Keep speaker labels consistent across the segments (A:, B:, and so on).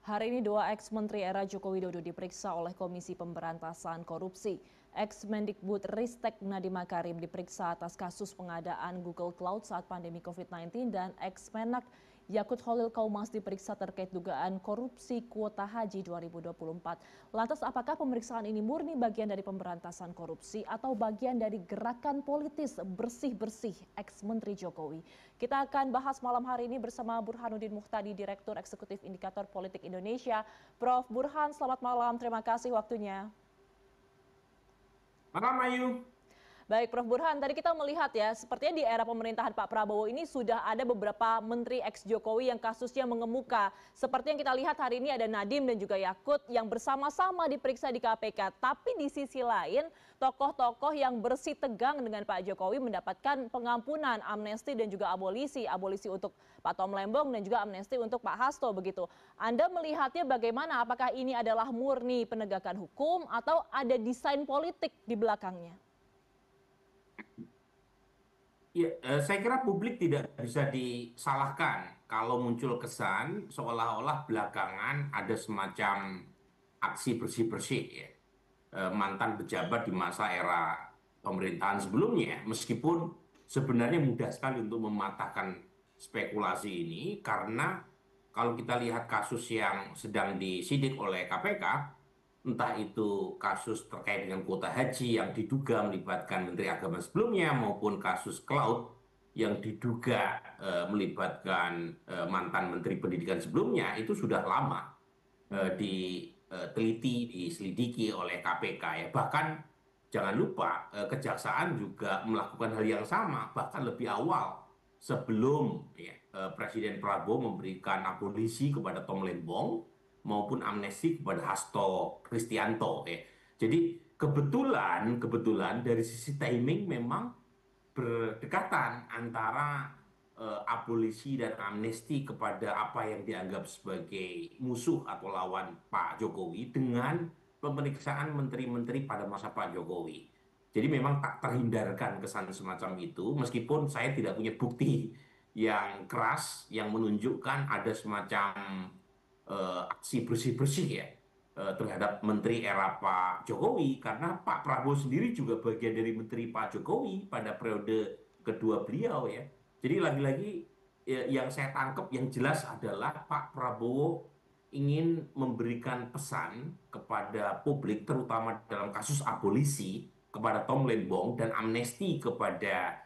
A: Hari ini dua ex-menteri era Joko Widodo diperiksa oleh Komisi Pemberantasan Korupsi. Ex-Mendikbud-Ristek Nadiem Makarim diperiksa atas kasus pengadaan Google Cloud saat pandemi COVID-19 dan ex-Menak Yakut Khalil Qaumas diperiksa terkait dugaan korupsi kuota haji 2024. Lantas apakah pemeriksaan ini murni bagian dari pemberantasan korupsi atau bagian dari gerakan politis bersih-bersih ex-Menteri Jokowi? Kita akan bahas malam hari ini bersama Burhanuddin Muhtadi, Direktur Eksekutif Indikator Politik Indonesia. Prof. Burhan, selamat malam. Terima kasih waktunya.
B: Malam Ayu.
A: Baik, Prof. Burhan, tadi kita melihat ya, sepertinya di era pemerintahan Pak Prabowo ini sudah ada beberapa menteri ex-Jokowi yang kasusnya mengemuka. Seperti yang kita lihat hari ini ada Nadiem dan juga Yakut yang bersama-sama diperiksa di KPK. Tapi di sisi lain, tokoh-tokoh yang bersih tegang dengan Pak Jokowi mendapatkan pengampunan, amnesti dan juga abolisi. Abolisi untuk Pak Tom Lembong dan juga amnesti untuk Pak Hasto begitu. Anda melihatnya bagaimana? Apakah ini adalah murni penegakan hukum atau ada desain politik di belakangnya?
B: Ya, saya kira publik tidak bisa disalahkan kalau muncul kesan seolah-olah belakangan ada semacam aksi bersih-bersih ya. Mantan pejabat di masa era pemerintahan sebelumnya, meskipun sebenarnya mudah sekali untuk mematahkan spekulasi ini karena kalau kita lihat kasus yang sedang disidik oleh KPK, entah itu kasus terkait dengan kuota haji yang diduga melibatkan Menteri Agama sebelumnya maupun kasus cloud yang diduga melibatkan mantan Menteri Pendidikan sebelumnya, itu sudah lama diteliti, diselidiki oleh KPK ya. Bahkan jangan lupa Kejaksaan juga melakukan hal yang sama bahkan lebih awal sebelum ya, Presiden Prabowo memberikan abolisi kepada Tom Lembong maupun amnesti kepada Hasto Kristianto ya. Jadi kebetulan dari sisi timing memang berdekatan antara abolisi dan amnesti kepada apa yang dianggap sebagai musuh atau lawan Pak Jokowi dengan pemeriksaan menteri-menteri pada masa Pak Jokowi. Jadi memang tak terhindarkan kesan semacam itu, meskipun saya tidak punya bukti yang keras yang menunjukkan ada semacam aksi bersih-bersih ya terhadap menteri era Pak Jokowi, karena Pak Prabowo sendiri juga bagian dari menteri Pak Jokowi pada periode kedua beliau ya. Jadi lagi-lagi yang saya tangkap yang jelas adalah Pak Prabowo ingin memberikan pesan kepada publik terutama dalam kasus abolisi kepada Tom Lembong dan amnesti kepada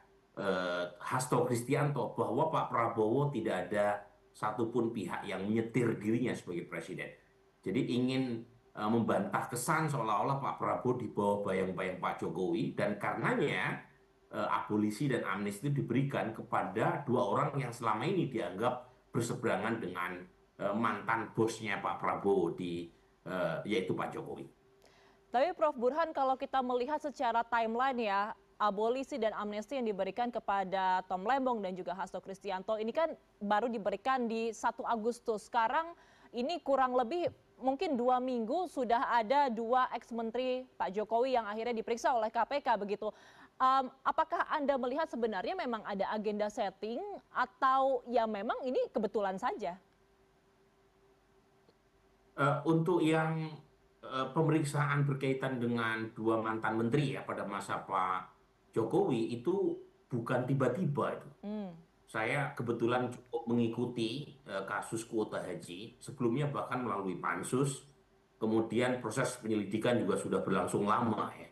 B: Hasto Kristianto bahwa Pak Prabowo tidak ada satupun pihak yang menyetir dirinya sebagai presiden. Jadi ingin membantah kesan seolah-olah Pak Prabowo di bawah bayang-bayang Pak Jokowi dan karenanya abolisi dan amnesti itu diberikan kepada dua orang yang selama ini dianggap berseberangan dengan mantan bosnya Pak Prabowo yaitu Pak Jokowi.
A: Tapi Prof. Burhan, kalau kita melihat secara timeline ya, abolisi dan amnesti yang diberikan kepada Tom Lembong dan juga Hasto Kristianto ini kan baru diberikan di 1 Agustus. Sekarang ini kurang lebih mungkin 2 minggu sudah ada dua ex-menteri Pak Jokowi yang akhirnya diperiksa oleh KPK begitu. Apakah Anda melihat sebenarnya memang ada agenda setting atau ya memang ini kebetulan saja?
B: Untuk yang pemeriksaan berkaitan dengan dua mantan menteri ya pada masa Pak Jokowi itu bukan tiba-tiba itu. Saya kebetulan cukup mengikuti kasus kuota haji sebelumnya bahkan melalui pansus. Kemudian proses penyelidikan juga sudah berlangsung lama ya.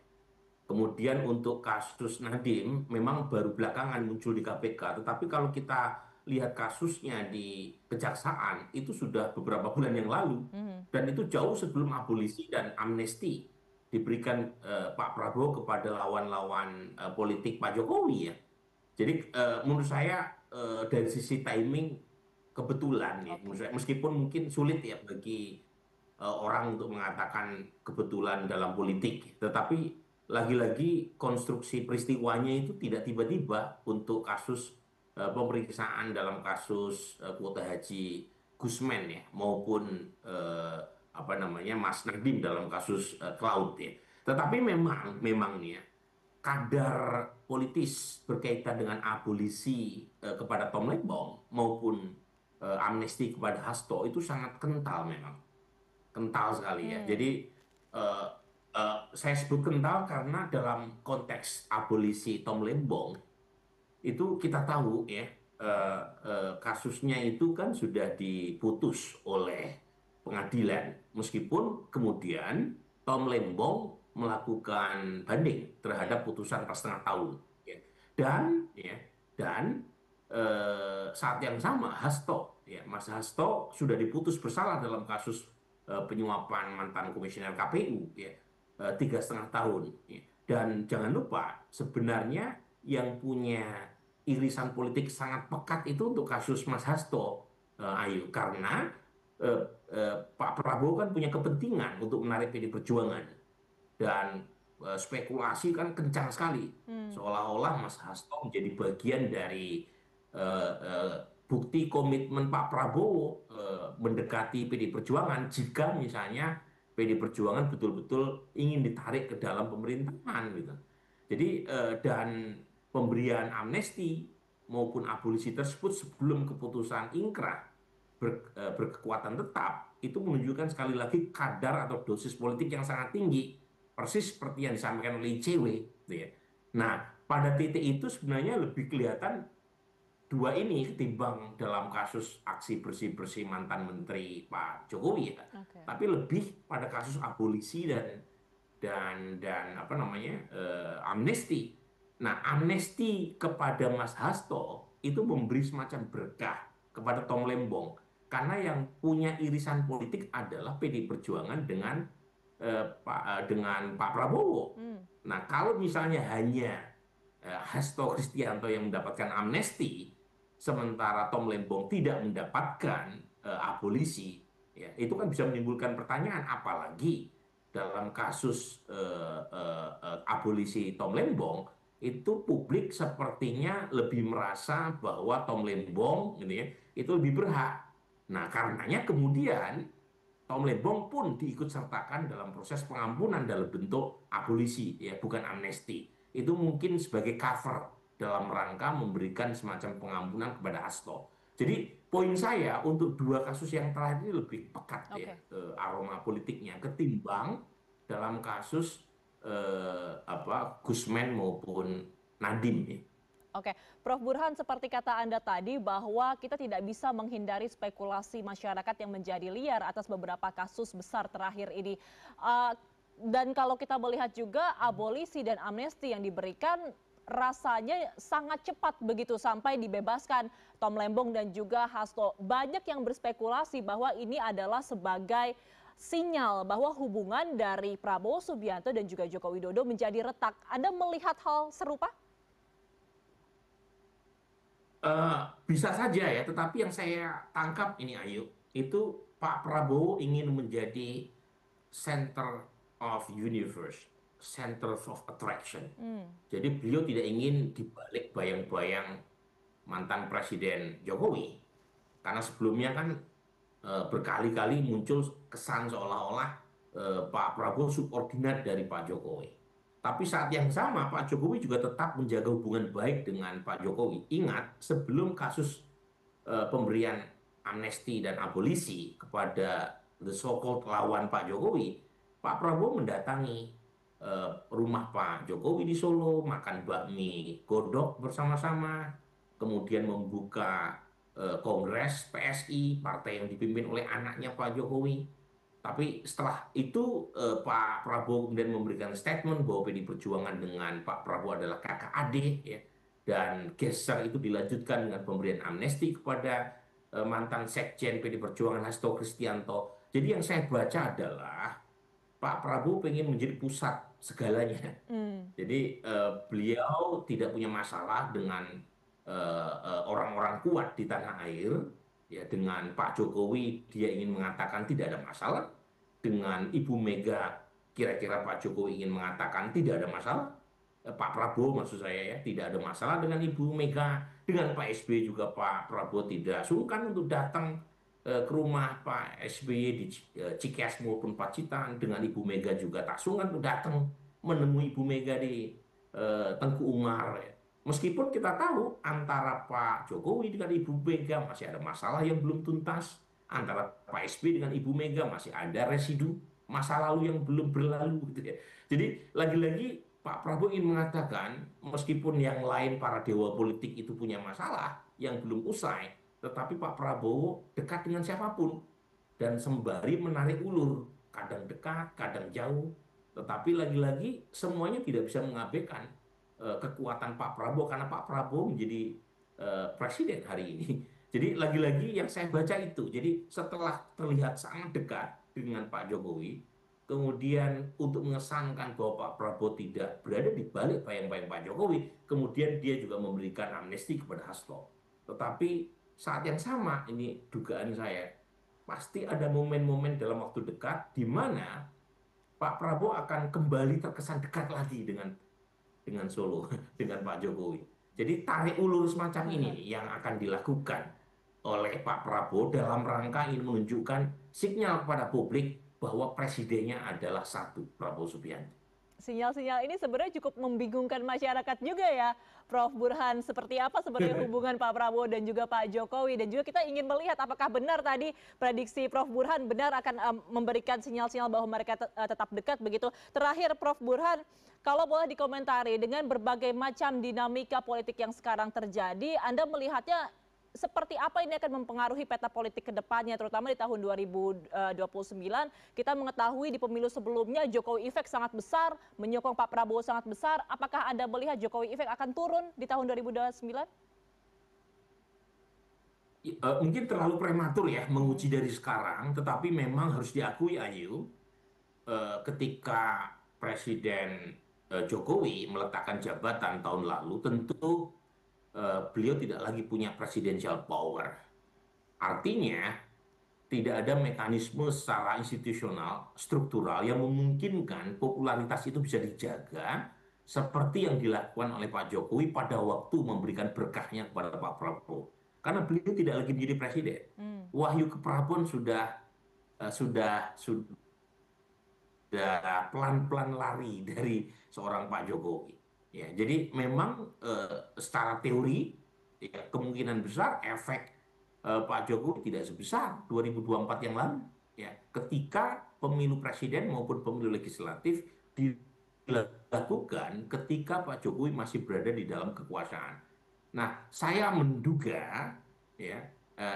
B: Kemudian untuk kasus Nadiem memang baru belakangan muncul di KPK, tetapi kalau kita lihat kasusnya di Kejaksaan itu sudah beberapa bulan yang lalu dan itu jauh sebelum abolisi dan amnesti diberikan Pak Prabowo kepada lawan-lawan politik Pak Jokowi ya. Jadi menurut saya dari sisi timing kebetulan ya menurut saya, meskipun mungkin sulit ya bagi orang untuk mengatakan kebetulan dalam politik, tetapi lagi-lagi konstruksi peristiwanya itu tidak tiba-tiba untuk kasus pemeriksaan dalam kasus kuota haji Gusmen ya maupun apa namanya Mas Nadiem dalam kasus Cloud ya. Tetapi memang nih ya kadar politis berkaitan dengan abolisi kepada Tom Lembong maupun amnesti kepada Hasto itu sangat kental memang, kental sekali ya.
A: Hmm.
B: Jadi eh, saya sebut kental karena dalam konteks abolisi Tom Lembong itu kita tahu ya, kasusnya itu kan sudah diputus oleh pengadilan, meskipun kemudian Tom Lembong melakukan banding
A: Ya.
B: terhadap putusan 4,5 tahun, ya. Dan ya, dan saat yang sama Hasto, ya, Mas Hasto sudah diputus bersalah dalam kasus penyuapan mantan komisioner KPU, ya, 3,5 tahun, ya. Dan jangan lupa sebenarnya yang punya irisan politik sangat pekat itu untuk kasus Mas Hasto, Ayu, karena eh, Pak Prabowo kan punya kepentingan untuk menarik PD Perjuangan, dan spekulasi kan kencang sekali,
A: Hmm.
B: seolah-olah Mas Hasto menjadi bagian dari eh, eh, bukti komitmen Pak Prabowo mendekati PD Perjuangan jika misalnya PD Perjuangan betul-betul ingin ditarik ke dalam pemerintahan gitu. Jadi dan pemberian amnesti maupun abolisi tersebut sebelum keputusan ingkrah berkekuatan tetap itu menunjukkan sekali lagi kadar atau dosis politik yang sangat tinggi, persis seperti yang disampaikan oleh ICW, gitu ya. Nah, pada titik itu sebenarnya lebih kelihatan dua ini ketimbang dalam kasus aksi bersih-bersih mantan Menteri Pak Jokowi ya.
A: Oke.
B: Tapi lebih pada kasus abolisi dan apa namanya, amnesti. Nah, amnesti kepada Mas Hasto itu memberi semacam berkah kepada Tom Lembong, karena yang punya irisan politik adalah PD Perjuangan dengan Pak Prabowo.
A: Hmm.
B: Nah, kalau misalnya hanya Hasto Kristianto yang mendapatkan amnesti, sementara Tom Lembong tidak mendapatkan abolisi, ya, itu kan bisa menimbulkan pertanyaan, apalagi dalam kasus abolisi Tom Lembong itu publik sepertinya lebih merasa bahwa Tom Lembong gitu ya, itu lebih berhak. Nah, karenanya kemudian Tom Lembong pun diikut sertakan dalam proses pengampunan dalam bentuk abolisi, ya, bukan amnesti. Itu mungkin sebagai cover dalam rangka memberikan semacam pengampunan kepada Hasto. Jadi poin saya untuk dua kasus yang terakhir ini lebih pekat ya,
A: Oke.
B: aroma politiknya ketimbang dalam kasus Gusmen maupun Nadiem ya.
A: Oke, Prof. Burhan, seperti kata Anda tadi bahwa kita tidak bisa menghindari spekulasi masyarakat yang menjadi liar atas beberapa kasus besar terakhir ini. Eh, dan kalau kita melihat juga abolisi dan amnesti yang diberikan rasanya sangat cepat begitu sampai dibebaskan Tom Lembong dan juga Hasto. Banyak yang berspekulasi bahwa ini adalah sebagai sinyal bahwa hubungan dari Prabowo Subianto dan juga Joko Widodo menjadi retak. Anda melihat hal serupa?
B: Bisa saja ya, tetapi yang saya tangkap ini Ayu, itu Pak Prabowo ingin menjadi center of universe, center of attraction.
A: Hmm.
B: Jadi beliau tidak ingin dibalik bayang-bayang mantan Presiden Jokowi, karena sebelumnya kan berkali-kali muncul kesan seolah-olah Pak Prabowo subordinat dari Pak Jokowi. Tapi saat yang sama Pak Jokowi juga tetap menjaga hubungan baik dengan Pak Jokowi. Ingat, sebelum kasus pemberian amnesti dan abolisi kepada the so-called lawan Pak Jokowi, Pak Prabowo mendatangi rumah Pak Jokowi di Solo, makan bakmi godok bersama-sama, kemudian membuka Kongres PSI, partai yang dipimpin oleh anaknya Pak Jokowi. Tapi setelah itu Pak Prabowo kemudian memberikan statement bahwa PD Perjuangan dengan Pak Prabowo adalah kakak adik, ya. Dan geser itu dilanjutkan dengan pemberian amnesti kepada mantan Sekjen PD Perjuangan Hasto Kristianto. Jadi yang saya baca adalah Pak Prabowo pengen menjadi pusat segalanya.
A: Hmm.
B: Jadi beliau tidak punya masalah dengan orang-orang kuat di tanah air, ya, dengan Pak Jokowi dia ingin mengatakan tidak ada masalah, dengan Ibu Mega kira-kira Pak Jokowi ingin mengatakan tidak ada masalah. Pak Prabowo maksud saya ya, tidak ada masalah dengan Ibu Mega, dengan Pak SBY juga Pak Prabowo tidak sungkan untuk datang ke rumah Pak SBY di Cikeas maupun Pacitan, dengan Ibu Mega juga tak sungkan untuk datang menemui Ibu Mega di Tengku Umar, ya, Meskipun kita tahu antara Pak Jokowi dengan Ibu Mega masih ada masalah yang belum tuntas, antara Pak SBY dengan Ibu Mega masih ada residu masa lalu yang belum berlalu gitu ya. Jadi lagi-lagi Pak Prabowo ingin mengatakan meskipun yang lain para dewa politik itu punya masalah yang belum usai, tetapi Pak Prabowo dekat dengan siapapun dan sembari menarik ulur, kadang dekat, kadang jauh, tetapi lagi-lagi semuanya tidak bisa mengabaikan kekuatan Pak Prabowo karena Pak Prabowo menjadi presiden hari ini. Jadi lagi-lagi yang saya baca itu, jadi setelah terlihat sangat dekat dengan Pak Jokowi, kemudian untuk mengesankan bahwa Pak Prabowo tidak berada di balik bayang-bayang Pak Jokowi, kemudian dia juga memberikan amnesti kepada Hasto. Tetapi saat yang sama, ini dugaan saya, pasti ada momen-momen dalam waktu dekat di mana Pak Prabowo akan kembali terkesan dekat lagi dengan Solo, dengan Pak Jokowi. Jadi tarik ulur semacam ini nih yang akan dilakukan oleh Pak Prabowo dalam rangka ingin menunjukkan sinyal kepada publik bahwa presidennya adalah satu, Prabowo Subianto.
A: Sinyal-sinyal ini sebenarnya cukup membingungkan masyarakat juga ya, Prof. Burhan. Seperti apa sebenarnya hubungan Pak Prabowo dan juga Pak Jokowi? Dan juga kita ingin melihat apakah benar tadi prediksi Prof. Burhan benar akan memberikan sinyal-sinyal bahwa mereka tetap dekat begitu. Terakhir Prof. Burhan, kalau boleh dikomentari dengan berbagai macam dinamika politik yang sekarang terjadi, Anda melihatnya seperti apa ini akan mempengaruhi peta politik ke depannya, terutama di tahun 2029. Kita mengetahui di pemilu sebelumnya Jokowi efek sangat besar, menyokong Pak Prabowo sangat besar. Apakah Anda melihat Jokowi efek akan turun di tahun 2029?
B: Mungkin terlalu prematur ya menguji dari sekarang, tetapi memang harus diakui Ayu, ketika Presiden Jokowi meletakkan jabatan tahun lalu, tentu beliau tidak lagi punya presidential power. Artinya, tidak ada mekanisme secara institusional, struktural yang memungkinkan popularitas itu bisa dijaga seperti yang dilakukan oleh Pak Jokowi pada waktu memberikan berkahnya kepada Pak Prabowo. Karena beliau tidak lagi menjadi presiden. Wahyu keprabon sudah pelan-pelan lari dari seorang Pak Jokowi. Ya, jadi memang secara teori ya, kemungkinan besar efek Pak Jokowi tidak sebesar 2024 yang lalu. Ya, ketika pemilu presiden maupun pemilu legislatif dilakukan ketika Pak Jokowi masih berada di dalam kekuasaan. Nah, saya menduga ya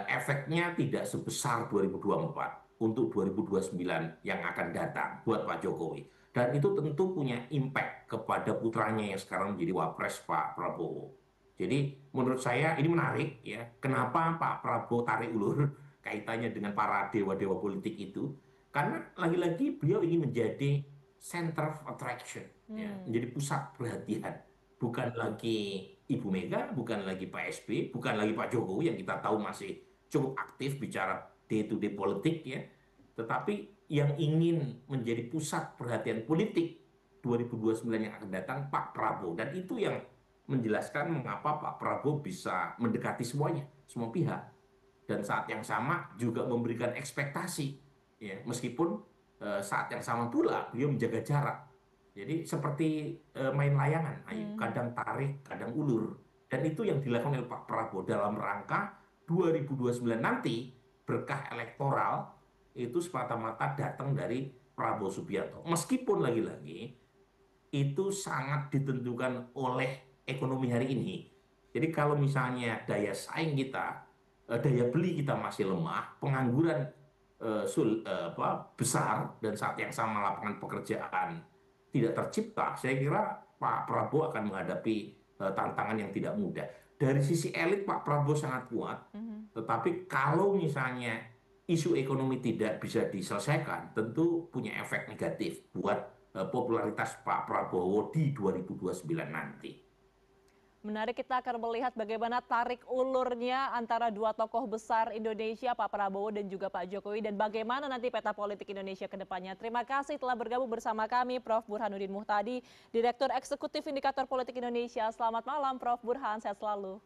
B: efeknya tidak sebesar 2024 untuk 2029 yang akan datang buat Pak Jokowi. Dan itu tentu punya impact kepada putranya yang sekarang menjadi wapres Pak Prabowo. Jadi menurut saya ini menarik ya. Kenapa Pak Prabowo tarik ulur kaitannya dengan para dewa-dewa politik itu? Karena lagi-lagi beliau ingin menjadi center of attraction, ya, menjadi pusat perhatian. Bukan lagi Ibu Mega, bukan lagi Pak SBY, bukan lagi Pak Jokowi yang kita tahu masih cukup aktif bicara day to day politik ya. Tetapi yang ingin menjadi pusat perhatian politik 2029 yang akan datang Pak Prabowo. Dan itu yang menjelaskan mengapa Pak Prabowo bisa mendekati semuanya, semua pihak. Dan saat yang sama juga memberikan ekspektasi. Ya, meskipun saat yang sama pula beliau menjaga jarak. Jadi seperti main layangan, Ayu, kadang tarik, kadang ulur. Dan itu yang dilakukan oleh Pak Prabowo dalam rangka 2029 nanti berkah elektoral itu semata-mata datang dari Prabowo Subianto. Meskipun lagi-lagi itu sangat ditentukan oleh ekonomi hari ini. Jadi kalau misalnya daya saing kita, daya beli kita masih lemah, pengangguran besar, dan saat yang sama lapangan pekerjaan tidak tercipta, saya kira Pak Prabowo akan menghadapi tantangan yang tidak mudah. Dari sisi elit Pak Prabowo sangat kuat, tetapi kalau misalnya isu ekonomi tidak bisa diselesaikan, tentu punya efek negatif buat popularitas Pak Prabowo di 2029 nanti.
A: Menarik, kita akan melihat bagaimana tarik ulurnya antara dua tokoh besar Indonesia, Pak Prabowo dan juga Pak Jokowi, dan bagaimana nanti peta politik Indonesia ke depannya. Terima kasih telah bergabung bersama kami, Prof. Burhanuddin Muhtadi, Direktur Eksekutif Indikator Politik Indonesia. Selamat malam, Prof. Burhan, sehat selalu.